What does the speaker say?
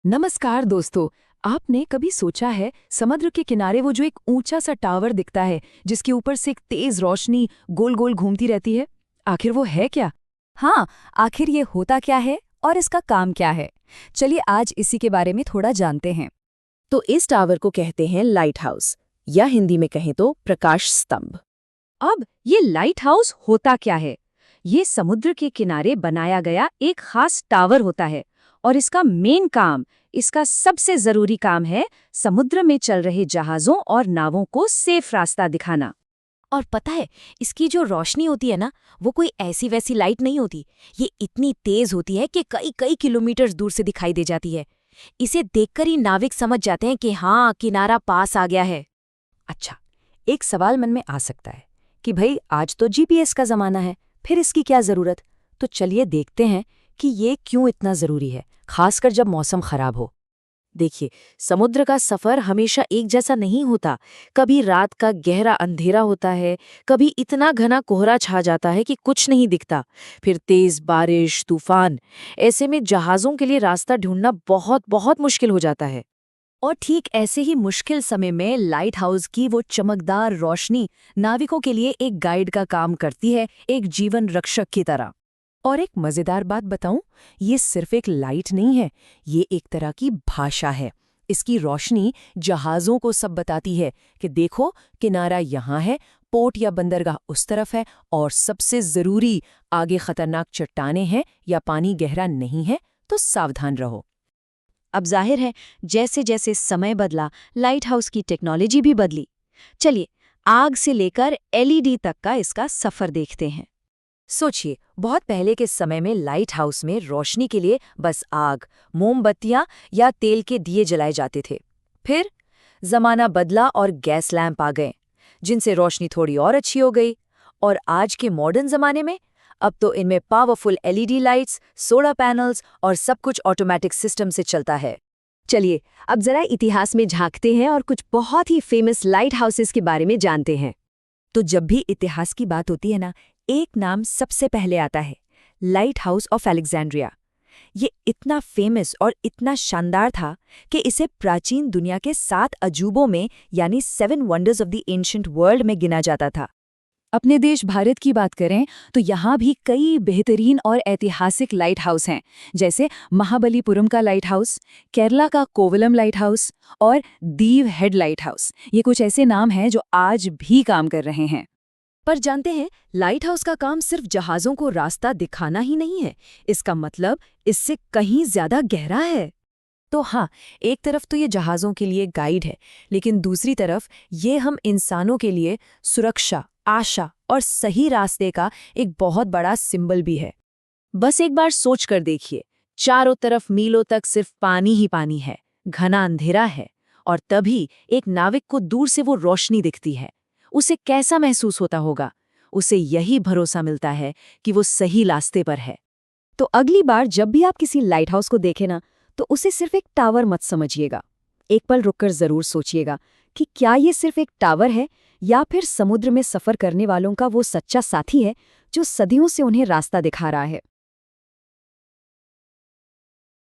नमस्कार दोस्तों। आपने कभी सोचा है समुद्र के किनारे वो जो एक ऊंचा सा टावर दिखता है जिसके ऊपर से एक तेज रोशनी गोल गोल घूमती रहती है, आखिर वो है क्या? हाँ, आखिर ये होता क्या है और इसका काम क्या है? चलिए आज इसी के बारे में थोड़ा जानते हैं। तो इस टावर को कहते हैं लाइट हाउस या हिंदी में कहें तो प्रकाश स्तंभ। अब ये लाइट हाउस होता क्या है? ये समुद्र के किनारे बनाया गया एक खास टावर होता है और इसका मेन काम, इसका सबसे जरूरी काम है समुद्र में चल रहे जहाजों और नावों को सेफ रास्ता दिखाना। और पता है, इसकी जो रोशनी होती है ना, वो कोई ऐसी वैसी लाइट नहीं होती। ये इतनी तेज होती है कि कई कई किलोमीटर दूर से दिखाई दे जाती है। इसे देखकर ही नाविक समझ जाते हैं कि हाँ, किनारा पास आ गया है। अच्छा, एक सवाल मन में आ सकता है कि भाई आज तो जीपीएस का जमाना है, फिर इसकी क्या जरूरत? तो चलिए देखते हैं कि ये क्यों इतना जरूरी है, खासकर जब मौसम खराब हो। देखिए, समुद्र का सफर हमेशा एक जैसा नहीं होता। कभी रात का गहरा अंधेरा होता है, कभी इतना घना कोहरा छा जाता है कि कुछ नहीं दिखता, फिर तेज बारिश, तूफान। ऐसे में जहाज़ों के लिए रास्ता ढूंढना बहुत बहुत मुश्किल हो जाता है। और ठीक ऐसे ही मुश्किल समय में लाइट हाउस की वो चमकदार रोशनी नाविकों के लिए एक गाइड का काम करती है, एक जीवन रक्षक की तरह। और एक मजेदार बात बताऊं, ये सिर्फ एक लाइट नहीं है, ये एक तरह की भाषा है। इसकी रोशनी जहाजों को सब बताती है कि देखो, किनारा यहाँ है, पोर्ट या बंदरगाह उस तरफ है, और सबसे जरूरी, आगे खतरनाक चट्टानें हैं या पानी गहरा नहीं है, तो सावधान रहो। अब जाहिर है, जैसे जैसे समय बदला, लाइट हाउस की टेक्नोलॉजी भी बदली। चलिए, आग से लेकर एलईडी तक का इसका सफर देखते हैं। सोचिए, बहुत पहले के समय में लाइट हाउस में रोशनी के लिए बस आग, मोमबत्तियां या तेल के दिए जलाए जाते थे। फिर जमाना बदला और गैस लैंप आ गए, जिनसे रोशनी थोड़ी और अच्छी हो गई। और आज के मॉडर्न जमाने में अब तो इनमें powerful LED lights, solar panels और सब कुछ ऑटोमेटिक सिस्टम से चलता है। चलिए, अब जरा इतिहास में झांकते हैं और कुछ बहुत ही फेमस लाइट हाउसेस के बारे में जानते हैं। तो जब भी इतिहास की बात होती है ना, एक नाम सबसे पहले आता है, लाइट हाउस ऑफ अलेक्जेंड्रिया। ये इतना फेमस और इतना शानदार था कि इसे प्राचीन दुनिया के 7 अजूबों में यानी 7 wonders of the ancient world में गिना जाता था। अपने देश भारत की बात करें तो यहाँ भी कई बेहतरीन और ऐतिहासिक लाइट हाउस हैं, जैसे महाबलीपुरम का लाइट हाउस, केरला का कोवलम लाइट हाउस और दीव हेड लाइट हाउस। ये कुछ ऐसे नाम हैं जो आज भी काम कर रहे हैं। पर जानते हैं, लाइट हाउस का काम सिर्फ जहाज़ों को रास्ता दिखाना ही नहीं है। इसका मतलब इससे कहीं ज्यादा गहरा है। तो हाँ, एक तरफ तो ये जहाज़ों के लिए गाइड है, लेकिन दूसरी तरफ ये हम इंसानों के लिए सुरक्षा, आशा और सही रास्ते का एक बहुत बड़ा सिंबल भी है। बस एक बार सोच कर देखिए, चारों तरफ मीलों तक सिर्फ पानी ही पानी है, घना अंधेरा है, और तभी एक नाविक को दूर से वो रोशनी दिखती है। उसे कैसा महसूस होता होगा? उसे यही भरोसा मिलता है कि वो सही रास्ते पर है। तो अगली बार जब भी आप किसी लाइट हाउस को देखें ना, तो उसे सिर्फ एक टावर मत समझिएगा। एक पल रुककर जरूर सोचिएगा कि क्या ये सिर्फ एक टावर है या फिर समुद्र में सफर करने वालों का वो सच्चा साथी है जो सदियों से उन्हें रास्ता दिखा रहा है।